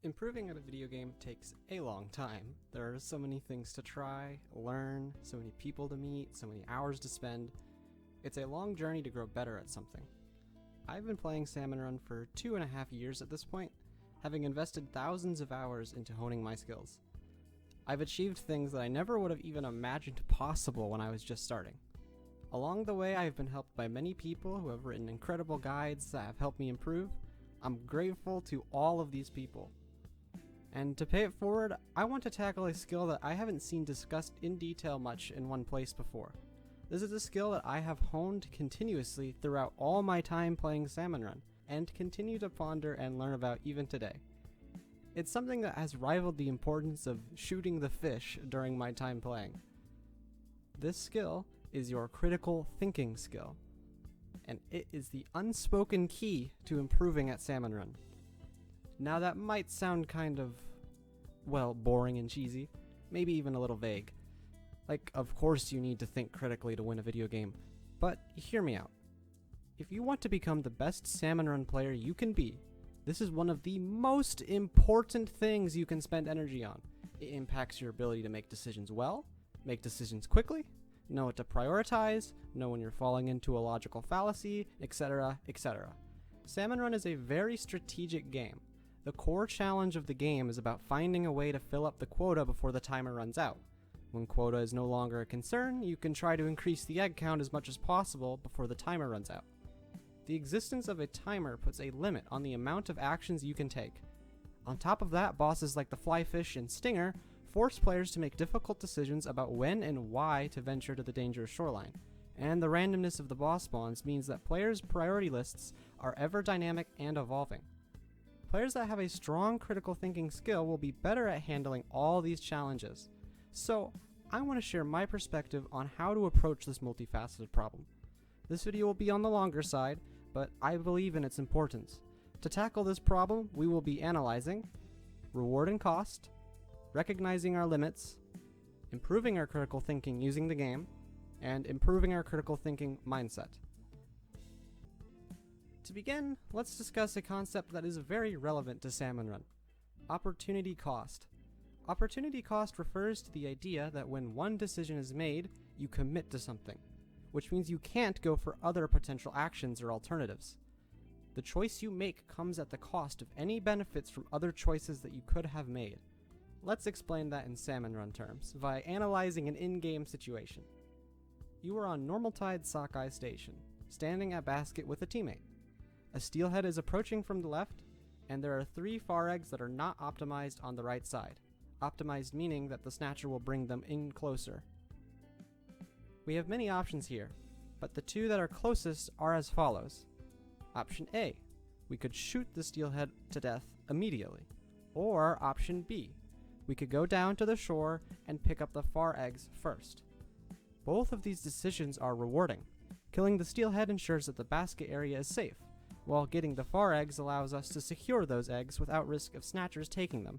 Improving at a video game takes a long time. There are so many things to try, learn, so many people to meet, so many hours to spend. It's a long journey to grow better at something. I've been playing Salmon Run for 2.5 years at this point, having invested thousands of hours into honing my skills. I've achieved things that I never would have even imagined possible when I was just starting. Along the way, I have been helped by many people who have written incredible guides that have helped me improve. I'm grateful to all of these people. And to pay it forward, I want to tackle a skill that I haven't seen discussed in detail much in one place before. This is a skill that I have honed continuously throughout all my time playing Salmon Run, and continue to ponder and learn about even today. It's something that has rivaled the importance of shooting the fish during my time playing. This skill is your critical thinking skill, and it is the unspoken key to improving at Salmon Run. Now that might sound kind of, boring and cheesy, maybe even a little vague. Like, of course you need to think critically to win a video game, but hear me out. If you want to become the best Salmon Run player you can be, this is one of the most important things you can spend energy on. It impacts your ability to make decisions well, make decisions quickly, know what to prioritize, know when you're falling into a logical fallacy, etc., etc. Salmon Run is a very strategic game. The core challenge of the game is about finding a way to fill up the quota before the timer runs out. When quota is no longer a concern, you can try to increase the egg count as much as possible before the timer runs out. The existence of a timer puts a limit on the amount of actions you can take. On top of that, bosses like the flyfish and stinger force players to make difficult decisions about when and why to venture to the dangerous shoreline, and the randomness of the boss spawns means that players' priority lists are ever dynamic and evolving. Players that have a strong critical thinking skill will be better at handling all these challenges. So, I want to share my perspective on how to approach this multifaceted problem. This video will be on the longer side, but I believe in its importance. To tackle this problem, we will be analyzing reward and cost, recognizing our limits, improving our critical thinking using the game, and improving our critical thinking mindset. To begin, let's discuss a concept that is very relevant to Salmon Run: opportunity cost. Opportunity cost refers to the idea that when one decision is made, you commit to something, which means you can't go for other potential actions or alternatives. The choice you make comes at the cost of any benefits from other choices that you could have made. Let's explain that in Salmon Run terms, by analyzing an in-game situation. You are on Normal Tide Sockeye Station, standing at basket with a teammate. A steelhead is approaching from the left, and there are 3 far eggs that are not optimized on the right side. Optimized meaning that the snatcher will bring them in closer. We have many options here, but the 2 that are closest are as follows. Option A, we could shoot the steelhead to death immediately. Or option B, we could go down to the shore and pick up the far eggs first. Both of these decisions are rewarding. Killing the steelhead ensures that the basket area is safe, while getting the far eggs allows us to secure those eggs without risk of snatchers taking them.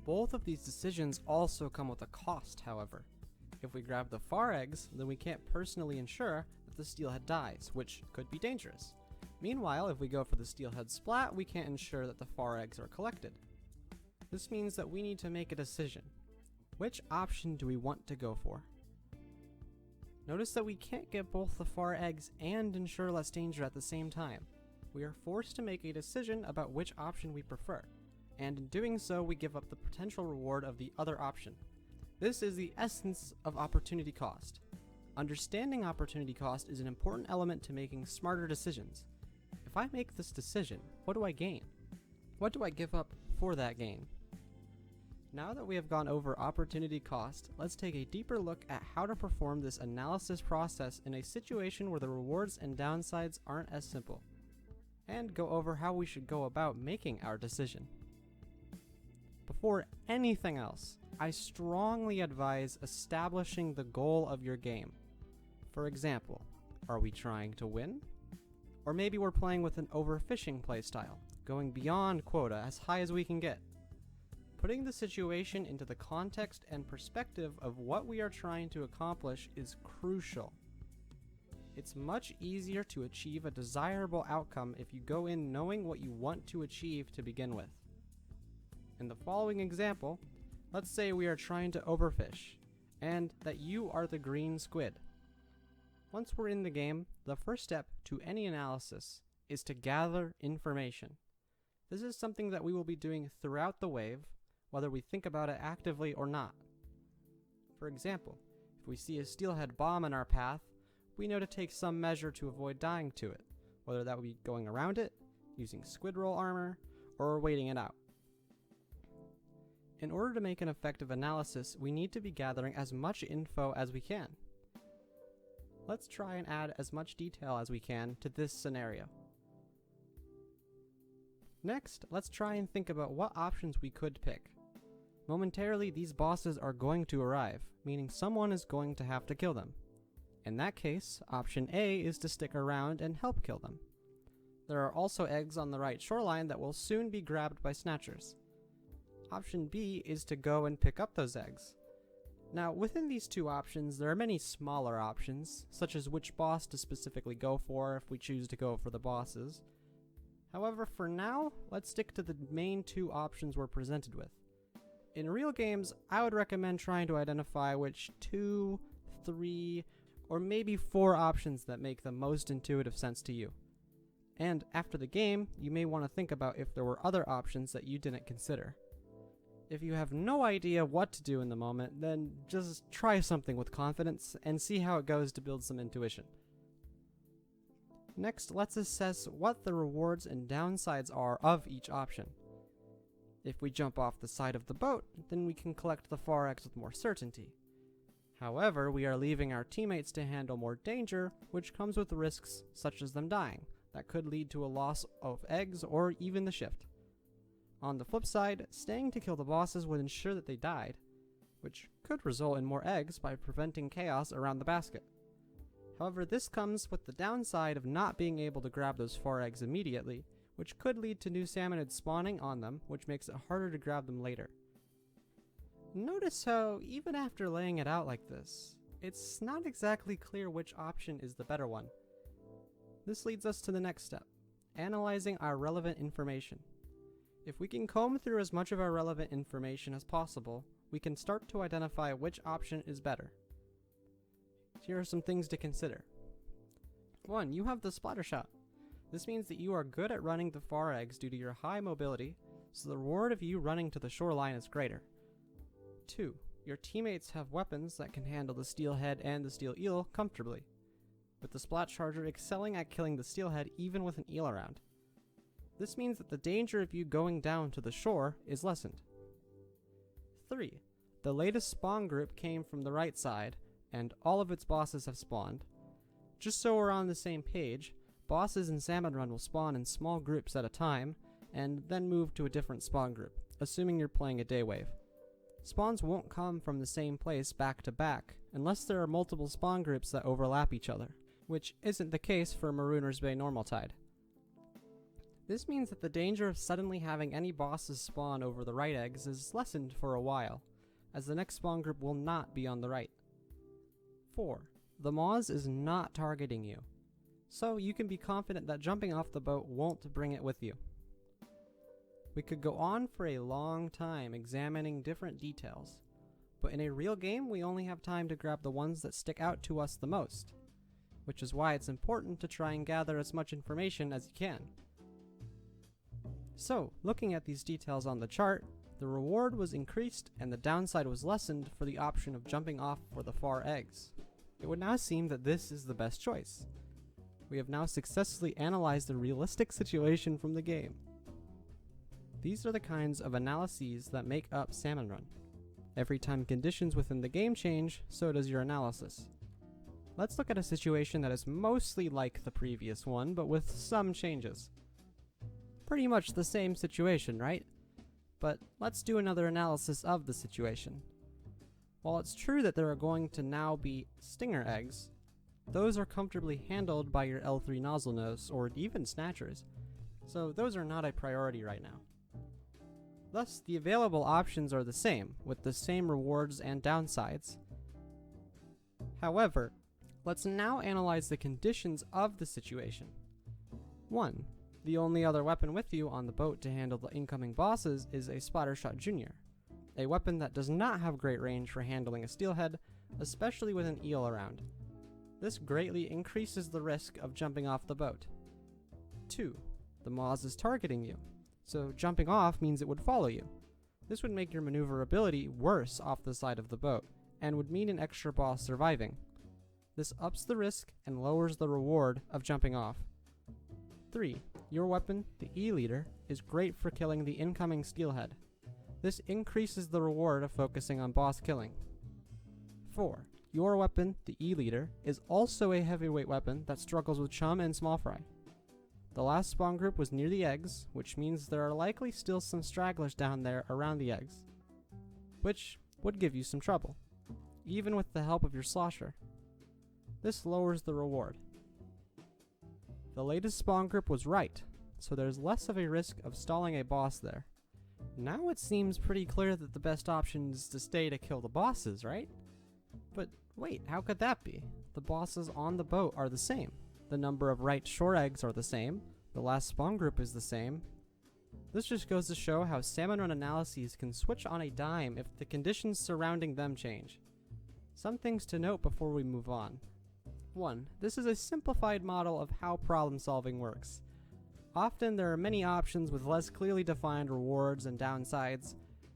Both of these decisions also come with a cost, however. If we grab the far eggs, then we can't personally ensure that the steelhead dies, which could be dangerous. Meanwhile, if we go for the steelhead splat, we can't ensure that the far eggs are collected. This means that we need to make a decision. Which option do we want to go for? Notice that we can't get both the far eggs and ensure less danger at the same time. We are forced to make a decision about which option we prefer, and in doing so, we give up the potential reward of the other option. This is the essence of opportunity cost. Understanding opportunity cost is an important element to making smarter decisions. If I make this decision, what do I gain? What do I give up for that gain? Now that we have gone over opportunity cost, let's take a deeper look at how to perform this analysis process in a situation where the rewards and downsides aren't as simple, and go over how we should go about making our decision. Before anything else, I strongly advise establishing the goal of your game. For example, are we trying to win? Or maybe we're playing with an overfishing playstyle, going beyond quota as high as we can get. Putting the situation into the context and perspective of what we are trying to accomplish is crucial. It's much easier to achieve a desirable outcome if you go in knowing what you want to achieve to begin with. In the following example, let's say we are trying to overfish, and that you are the green squid. Once we're in the game, the first step to any analysis is to gather information. This is something that we will be doing throughout the wave, whether we think about it actively or not. For example, if we see a steelhead bomb in our path, we know to take some measure to avoid dying to it, whether that would be going around it, using squid roll armor, or waiting it out. In order to make an effective analysis, we need to be gathering as much info as we can. Let's try and add as much detail as we can to this scenario. Next, let's try and think about what options we could pick. Momentarily, these bosses are going to arrive, meaning someone is going to have to kill them. In that case, option A is to stick around and help kill them. There are also eggs on the right shoreline that will soon be grabbed by snatchers. Option B is to go and pick up those eggs. Now, within these two options, there are many smaller options, such as which boss to specifically go for if we choose to go for the bosses. However, for now, let's stick to the main two options we're presented with. In real games, I would recommend trying to identify which 2, 3, or maybe 4 options that make the most intuitive sense to you. And after the game, you may want to think about if there were other options that you didn't consider. If you have no idea what to do in the moment, then just try something with confidence and see how it goes to build some intuition. Next, let's assess what the rewards and downsides are of each option. If we jump off the side of the boat, then we can collect the far eggs with more certainty. However, we are leaving our teammates to handle more danger, which comes with risks such as them dying, that could lead to a loss of eggs or even the shift. On the flip side, staying to kill the bosses would ensure that they died, which could result in more eggs by preventing chaos around the basket. However, this comes with the downside of not being able to grab those 4 eggs immediately, which could lead to new salmonids spawning on them, which makes it harder to grab them later. Notice how, even after laying it out like this, it's not exactly clear which option is the better one. This leads us to the next step, analyzing our relevant information. If we can comb through as much of our relevant information as possible, we can start to identify which option is better. Here are some things to consider. 1. You have the splatter shot. This means that you are good at running the far eggs due to your high mobility, so the reward of you running to the shoreline is greater. 2. Your teammates have weapons that can handle the steelhead and the steel eel comfortably, with the splat charger excelling at killing the steelhead even with an eel around. This means that the danger of you going down to the shore is lessened. 3. The latest spawn group came from the right side, and all of its bosses have spawned. Just so we're on the same page, bosses in Salmon Run will spawn in small groups at a time, and then move to a different spawn group, assuming you're playing a day wave. Spawns won't come from the same place back to back, unless there are multiple spawn groups that overlap each other, which isn't the case for Marooner's Bay Normal Tide. This means that the danger of suddenly having any bosses spawn over the right eggs is lessened for a while, as the next spawn group will not be on the right. 4. The Moz is not targeting you, so you can be confident that jumping off the boat won't bring it with you. We could go on for a long time examining different details, but in a real game we only have time to grab the ones that stick out to us the most, which is why it's important to try and gather as much information as you can. So, looking at these details on the chart, the reward was increased and the downside was lessened for the option of jumping off for the far eggs. It would now seem that this is the best choice. We have now successfully analyzed a realistic situation from the game. These are the kinds of analyses that make up Salmon Run. Every time conditions within the game change, so does your analysis. Let's look at a situation that is mostly like the previous one, but with some changes. Pretty much the same situation, right? But let's do another analysis of the situation. While it's true that there are going to now be stinger eggs, those are comfortably handled by your L3 nozzle nose or even snatchers, so those are not a priority right now. Thus, the available options are the same, with the same rewards and downsides. However, let's now analyze the conditions of the situation. 1. The only other weapon with you on the boat to handle the incoming bosses is a Splattershot Jr., a weapon that does not have great range for handling a steelhead, especially with an eel around. This greatly increases the risk of jumping off the boat. 2. The Moz is targeting you, so jumping off means it would follow you. This would make your maneuverability worse off the side of the boat, and would mean an extra boss surviving. This ups the risk and lowers the reward of jumping off. 3. Your weapon, the E-Leader, is great for killing the incoming steelhead. This increases the reward of focusing on boss killing. 4. Your weapon, the E-Leader, is also a heavyweight weapon that struggles with chum and small fry. The last spawn group was near the eggs, which means there are likely still some stragglers down there around the eggs, which would give you some trouble, even with the help of your slosher. This lowers the reward. The latest spawn group was right, so there's less of a risk of stalling a boss there. Now it seems pretty clear that the best option is to stay to kill the bosses, right? But wait, how could that be? The bosses on the boat are the same. The number of right shore eggs are the same. The last spawn group is the same. This just goes to show how Salmon Run analyses can switch on a dime if the conditions surrounding them change. Some things to note before we move on. 1. This is a simplified model of how problem solving works. Often there are many options with less clearly defined rewards and downsides.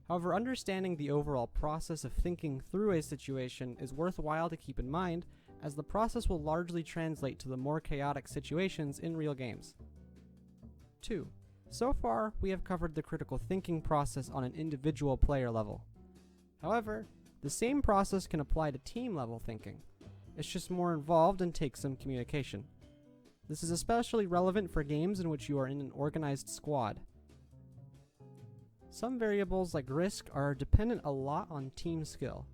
However, understanding the overall process of thinking through a situation is worthwhile to keep in mind, as the process will largely translate to the more chaotic situations in real games. 2. So far, we have covered the critical thinking process on an individual player level. However, the same process can apply to team level thinking. It's just more involved and takes some communication. This is especially relevant for games in which you are in an organized squad. Some variables like risk are dependent a lot on team skill.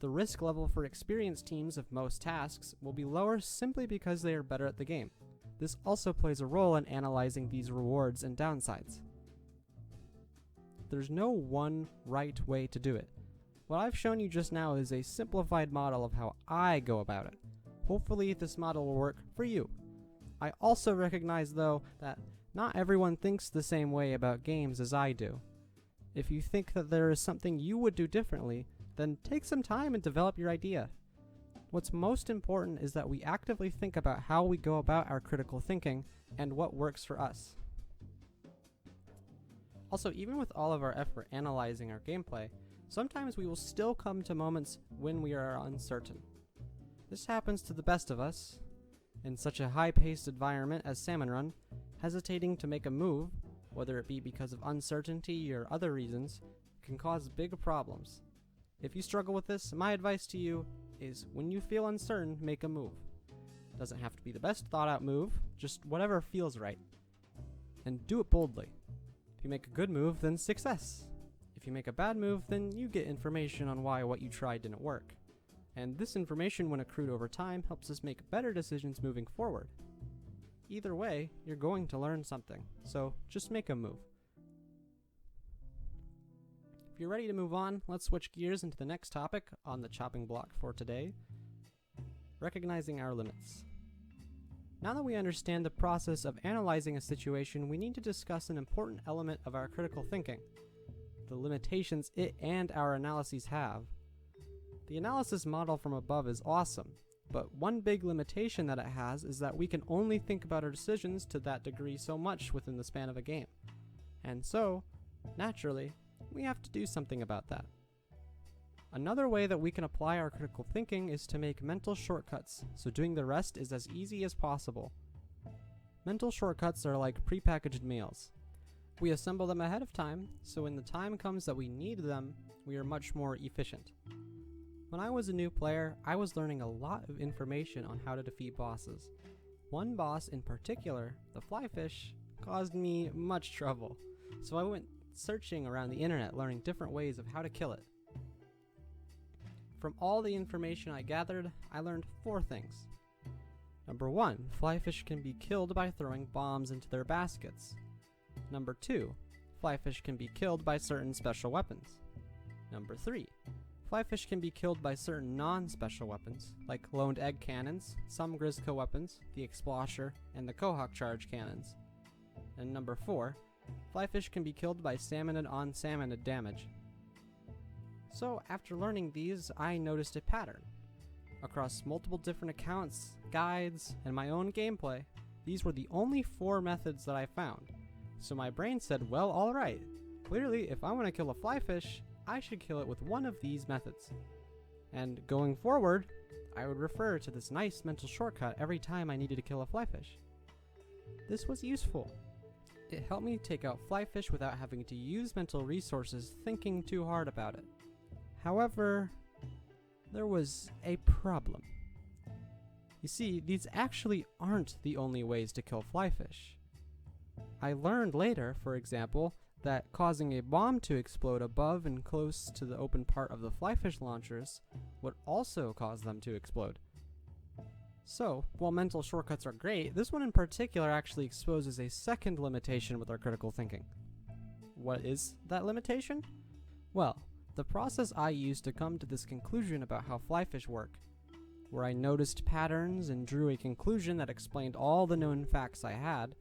The risk level for experienced teams of most tasks will be lower simply because they are better at the game. This also plays a role in analyzing these rewards and downsides. There's no one right way to do it. What I've shown you just now is a simplified model of how I go about it. Hopefully this model will work for you. I also recognize though that not everyone thinks the same way about games as I do. If you think that there is something you would do differently, then take some time and develop your idea. What's most important is that we actively think about how we go about our critical thinking and what works for us. Also, even with all of our effort analyzing our gameplay, sometimes we will still come to moments when we are uncertain. This happens to the best of us. In such a high-paced environment as Salmon Run, hesitating to make a move, whether it be because of uncertainty or other reasons, can cause big problems. If you struggle with this, my advice to you is when you feel uncertain, make a move. It doesn't have to be the best thought-out move, just whatever feels right. And do it boldly. If you make a good move, then success. If you make a bad move, then you get information on why what you tried didn't work. And this information, when accrued over time, helps us make better decisions moving forward. Either way, you're going to learn something, so just make a move. If you're ready to move on, let's switch gears into the next topic on the chopping block for today: recognizing our limits. Now that we understand the process of analyzing a situation, we need to discuss an important element of our critical thinking: the limitations it and our analyses have. The analysis model from above is awesome, but one big limitation that it has is that we can only think about our decisions to that degree so much within the span of a game. And so, naturally, we have to do something about that. Another way that we can apply our critical thinking is to make mental shortcuts, so doing the rest is as easy as possible. Mental shortcuts are like prepackaged meals. We assemble them ahead of time, so when the time comes that we need them, we are much more efficient. When I was a new player, I was learning a lot of information on how to defeat bosses. One boss in particular, the flyfish, caused me much trouble, so I went searching around the internet learning different ways of how to kill it. From all the information I gathered, I learned 4 things. Number 1, flyfish can be killed by throwing bombs into their baskets. Number 2, flyfish can be killed by certain special weapons. Number 3, flyfish can be killed by certain non-special weapons, like loaned egg cannons, some Grizzco weapons, the Explosher, and the Cohawk charge cannons. And number 4, flyfish can be killed by salmonid on salmonid damage. So after learning these, I noticed a pattern. Across multiple different accounts, guides, and my own gameplay, these were the only 4 methods that I found. So my brain said, well, alright, clearly if I want to kill a flyfish, I should kill it with one of these methods. And going forward, I would refer to this nice mental shortcut every time I needed to kill a flyfish. This was useful. It helped me take out flyfish without having to use mental resources thinking too hard about it. However, there was a problem. You see, these actually aren't the only ways to kill flyfish. I learned later, for example, that causing a bomb to explode above and close to the open part of the flyfish launchers would also cause them to explode. So, while mental shortcuts are great, this one in particular actually exposes a second limitation with our critical thinking. What is that limitation? Well, the process I used to come to this conclusion about how flyfish work, where I noticed patterns and drew a conclusion that explained all the known facts I had,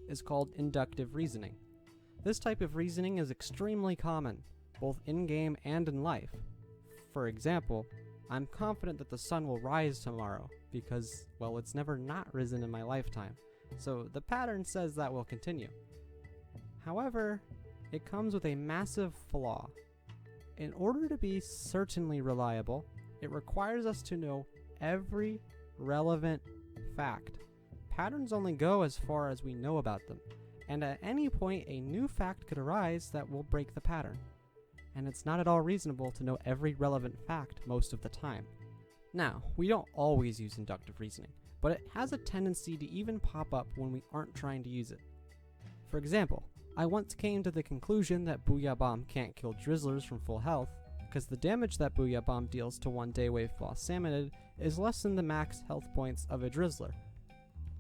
is called inductive reasoning. This type of reasoning is extremely common, both in-game and in life. For example, I'm confident that the sun will rise tomorrow because, well, it's never not risen in my lifetime, so the pattern says that will continue. However, it comes with a massive flaw. In order to be certainly reliable, it requires us to know every relevant fact. Patterns only go as far as we know about them, and at any point a new fact could arise that will break the pattern. And it's not at all reasonable to know every relevant fact most of the time. Now, we don't always use inductive reasoning, but it has a tendency to even pop up when we aren't trying to use it. For example, I once came to the conclusion that Booyah Bomb can't kill drizzlers from full health, because the damage that Booyah Bomb deals to one Daywave Boss Salmonid is less than the max health points of a drizzler.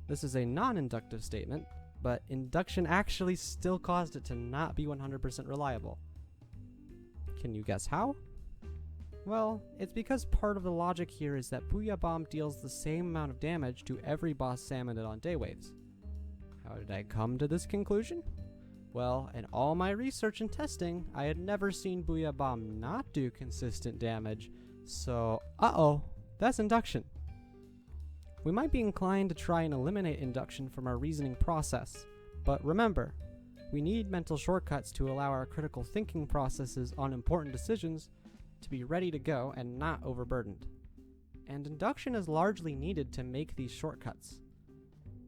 This is a non-inductive statement, but induction actually still caused it to not be 100% reliable. Can you guess how? Well, it's because part of the logic here is that Booyah Bomb deals the same amount of damage to every boss Salmonid on Daywaves. How did I come to this conclusion? Well, in all my research and testing, I had never seen Booyah Bomb not do consistent damage, so that's induction. We might be inclined to try and eliminate induction from our reasoning process, but remember, we need mental shortcuts to allow our critical thinking processes on important decisions to be ready to go and not overburdened. And induction is largely needed to make these shortcuts.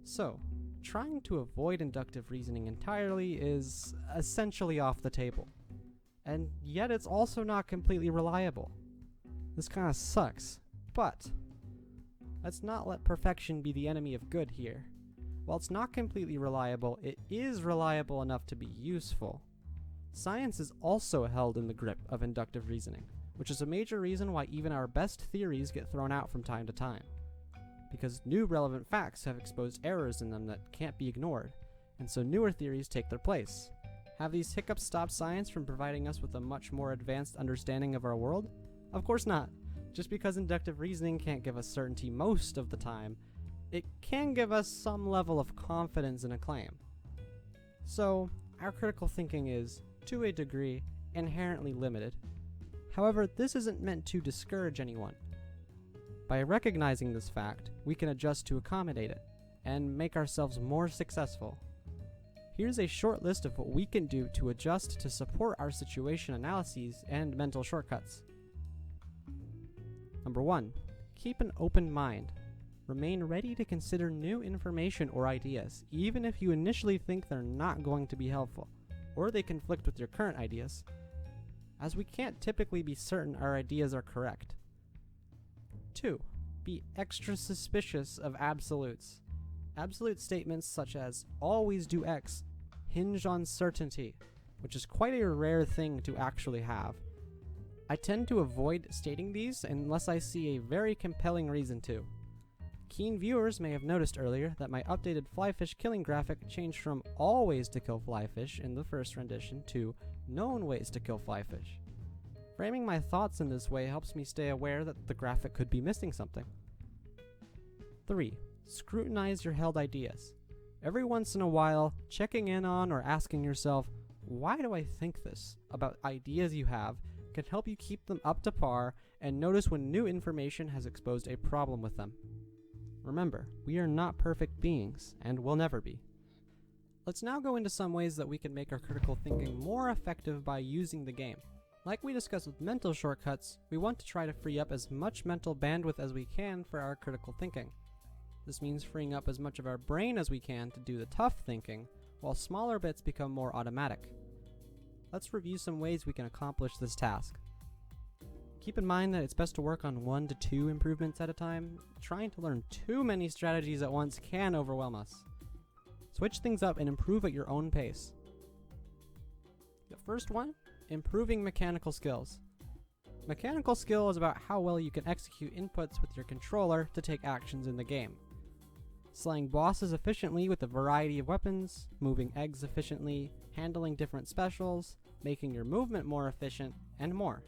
So, trying to avoid inductive reasoning entirely is essentially off the table. And yet it's also not completely reliable. This kinda sucks, but let's not let perfection be the enemy of good here. While it's not completely reliable, it is reliable enough to be useful. Science is also held in the grip of inductive reasoning, which is a major reason why even our best theories get thrown out from time to time. Because new relevant facts have exposed errors in them that can't be ignored, and so newer theories take their place. Have these hiccups stopped science from providing us with a much more advanced understanding of our world? Of course not. Just because inductive reasoning can't give us certainty most of the time, it can give us some level of confidence in a claim. So, our critical thinking is, to a degree, inherently limited. However, this isn't meant to discourage anyone. By recognizing this fact, we can adjust to accommodate it, and make ourselves more successful. Here's a short list of what we can do to adjust to support our situation analyses and mental shortcuts. Number 1, keep an open mind. Remain ready to consider new information or ideas, even if you initially think they're not going to be helpful, or they conflict with your current ideas, as we can't typically be certain our ideas are correct. 2, be extra suspicious of absolutes. Absolute statements such as always do X hinge on certainty, which is quite a rare thing to actually have. I tend to avoid stating these unless I see a very compelling reason to. Keen viewers may have noticed earlier that my updated flyfish killing graphic changed from all ways to kill flyfish in the first rendition to known ways to kill flyfish. Framing my thoughts in this way helps me stay aware that the graphic could be missing something. 3. Scrutinize your held ideas. Every once in a while, checking in on or asking yourself, why do I think this, about ideas you have, can help you keep them up to par and notice when new information has exposed a problem with them. Remember, we are not perfect beings, and will never be. Let's now go into some ways that we can make our critical thinking more effective by using the game. Like we discussed with mental shortcuts, we want to try to free up as much mental bandwidth as we can for our critical thinking. This means freeing up as much of our brain as we can to do the tough thinking, while smaller bits become more automatic. Let's review some ways we can accomplish this task. Keep in mind that it's best to work on 1 to 2 improvements at a time. Trying to learn too many strategies at once can overwhelm us. Switch things up and improve at your own pace. The first one, improving mechanical skills. Mechanical skill is about how well you can execute inputs with your controller to take actions in the game. Slaying bosses efficiently with a variety of weapons, moving eggs efficiently, handling different specials, making your movement more efficient, and more.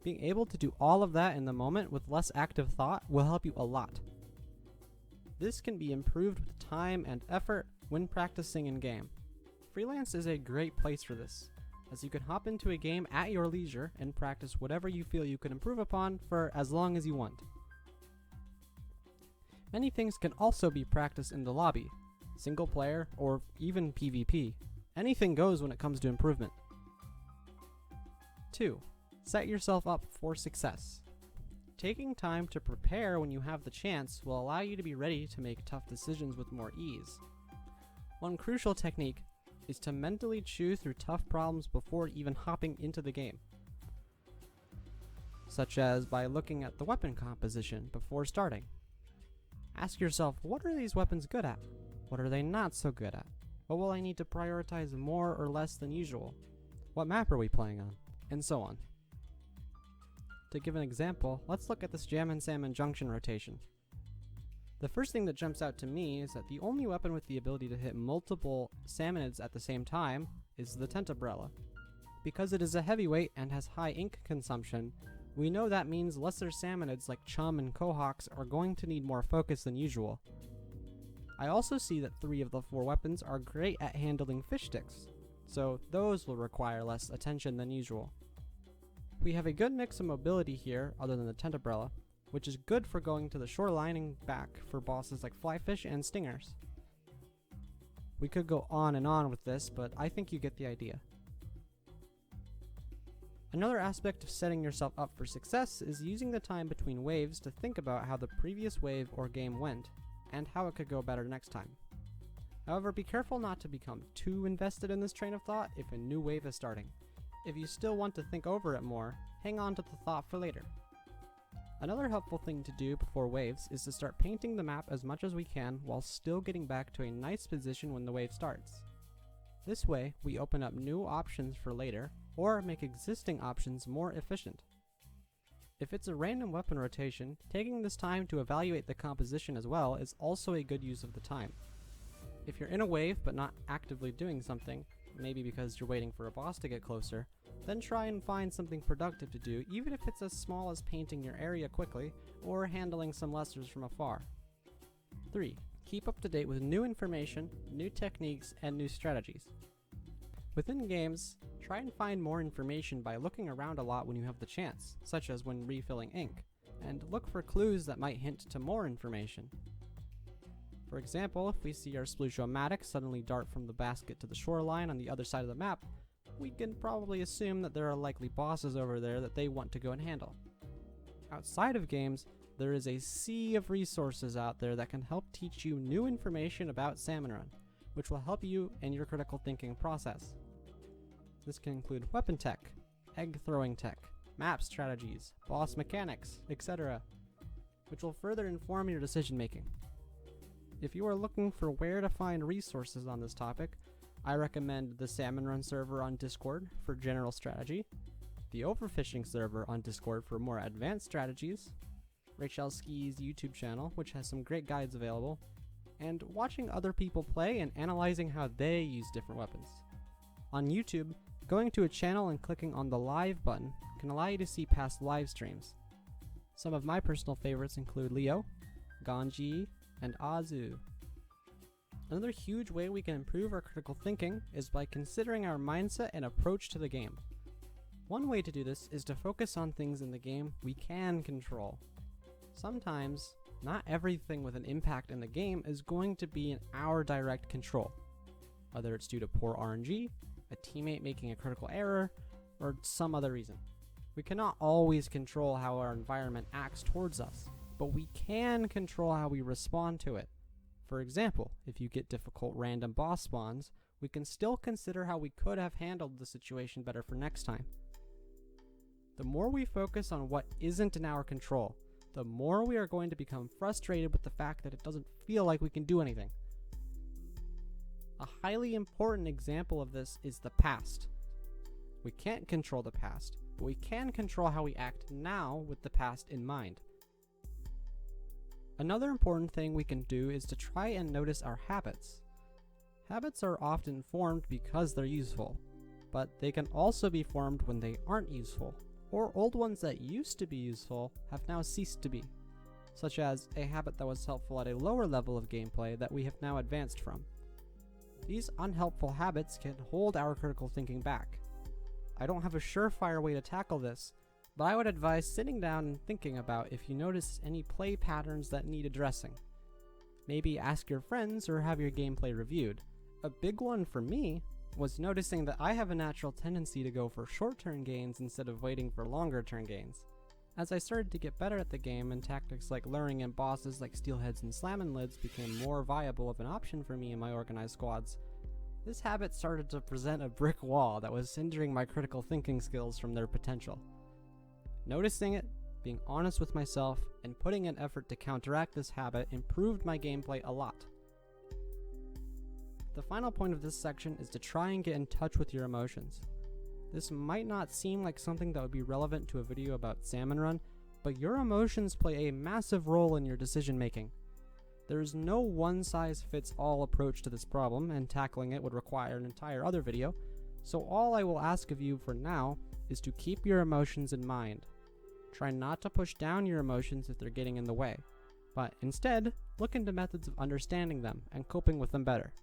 Being able to do all of that in the moment with less active thought will help you a lot. This can be improved with time and effort when practicing in-game. Freelance is a great place for this, as you can hop into a game at your leisure and practice whatever you feel you can improve upon for as long as you want. Many things can also be practiced in the lobby, single player, or even PvP. Anything goes when it comes to improvement. 2. Set yourself up for success. Taking time to prepare when you have the chance will allow you to be ready to make tough decisions with more ease. One crucial technique is to mentally chew through tough problems before even hopping into the game, such as by looking at the weapon composition before starting. Ask yourself, what are these weapons good at? What are they not so good at? What will I need to prioritize more or less than usual? What map are we playing on? And so on. To give an example, let's look at this Jam and Salmon Junction rotation. The first thing that jumps out to me is that the only weapon with the ability to hit multiple salmonids at the same time is the tent umbrella. Because it is a heavyweight and has high ink consumption, we know that means lesser salmonids like chum and cohocs are going to need more focus than usual. I also see that 3 of the 4 weapons are great at handling fish sticks, so those will require less attention than usual. We have a good mix of mobility here other than the tent umbrella, which is good for going to the shoreline and back for bosses like flyfish and stingers. We could go on and on with this, but I think you get the idea. Another aspect of setting yourself up for success is using the time between waves to think about how the previous wave or game went, and how it could go better next time. However, be careful not to become too invested in this train of thought if a new wave is starting. If you still want to think over it more, hang on to the thought for later. Another helpful thing to do before waves is to start painting the map as much as we can while still getting back to a nice position when the wave starts. This way, we open up new options for later, or make existing options more efficient. If it's a random weapon rotation, taking this time to evaluate the composition as well is also a good use of the time. If you're in a wave but not actively doing something, maybe because you're waiting for a boss to get closer, then try and find something productive to do, even if it's as small as painting your area quickly or handling some lessers from afar. 3. Keep up to date with new information, new techniques, and new strategies. Within games, try and find more information by looking around a lot when you have the chance, such as when refilling ink, and look for clues that might hint to more information. For example, if we see our Splushio-matic suddenly dart from the basket to the shoreline on the other side of the map, we can probably assume that there are likely bosses over there that they want to go and handle. Outside of games, there is a sea of resources out there that can help teach you new information about Salmon Run, which will help you in your critical thinking process. This can include weapon tech, egg throwing tech, map strategies, boss mechanics, etc., which will further inform your decision making. If you are looking for where to find resources on this topic, I recommend the Salmon Run server on Discord for general strategy, the Overfishing server on Discord for more advanced strategies, Rachel Ski's YouTube channel, which has some great guides available, and watching other people play and analyzing how they use different weapons. On YouTube, going to a channel and clicking on the live button can allow you to see past live streams. Some of my personal favorites include Leo, Ganji, and Azu. Another huge way we can improve our critical thinking is by considering our mindset and approach to the game. One way to do this is to focus on things in the game we can control. Sometimes, not everything with an impact in the game is going to be in our direct control, whether it's due to poor RNG, a teammate making a critical error, or some other reason. We cannot always control how our environment acts towards us, but we can control how we respond to it. For example, if you get difficult random boss spawns, we can still consider how we could have handled the situation better for next time. The more we focus on what isn't in our control, the more we are going to become frustrated with the fact that it doesn't feel like we can do anything. A highly important example of this is the past. We can't control the past, but we can control how we act now with the past in mind. Another important thing we can do is to try and notice our habits. Habits are often formed because they're useful, but they can also be formed when they aren't useful, or old ones that used to be useful have now ceased to be, such as a habit that was helpful at a lower level of gameplay that we have now advanced from. These unhelpful habits can hold our critical thinking back. I don't have a surefire way to tackle this, but I would advise sitting down and thinking about if you notice any play patterns that need addressing. Maybe ask your friends or have your gameplay reviewed. A big one for me was noticing that I have a natural tendency to go for short-term gains instead of waiting for longer-term gains. As I started to get better at the game and tactics like luring in bosses like steelheads and salmon lids became more viable of an option for me in my organized squads, this habit started to present a brick wall that was hindering my critical thinking skills from their potential. Noticing it, being honest with myself, and putting an effort to counteract this habit improved my gameplay a lot. The final point of this section is to try and get in touch with your emotions. This might not seem like something that would be relevant to a video about Salmon Run, but your emotions play a massive role in your decision making. There is no one-size-fits-all approach to this problem, and tackling it would require an entire other video, so all I will ask of you for now is to keep your emotions in mind. Try not to push down your emotions if they're getting in the way, but instead, look into methods of understanding them and coping with them better.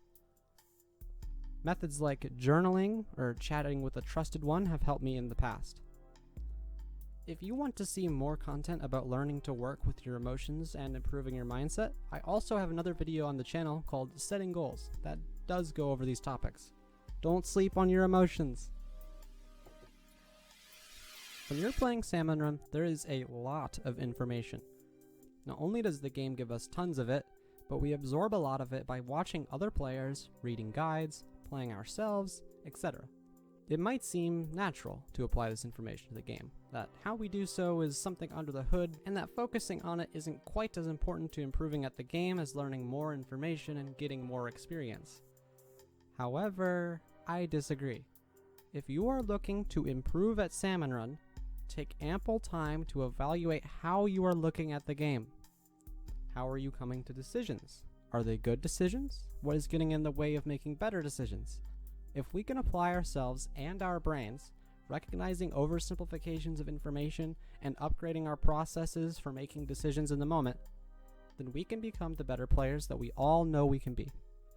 Methods like journaling or chatting with a trusted one have helped me in the past. If you want to see more content about learning to work with your emotions and improving your mindset, I also have another video on the channel called Setting Goals that does go over these topics. Don't sleep on your emotions. When you're playing Salmon Run, there is a lot of information. Not only does the game give us tons of it, but we absorb a lot of it by watching other players, reading guides, playing ourselves, etc. It might seem natural to apply this information to the game, that how we do so is something under the hood, and that focusing on it isn't quite as important to improving at the game as learning more information and getting more experience. However, I disagree. If you are looking to improve at Salmon Run, take ample time to evaluate how you are looking at the game. How are you coming to decisions? Are they good decisions? What is getting in the way of making better decisions? If we can apply ourselves and our brains, recognizing oversimplifications of information and upgrading our processes for making decisions in the moment, then we can become the better players that we all know we can be.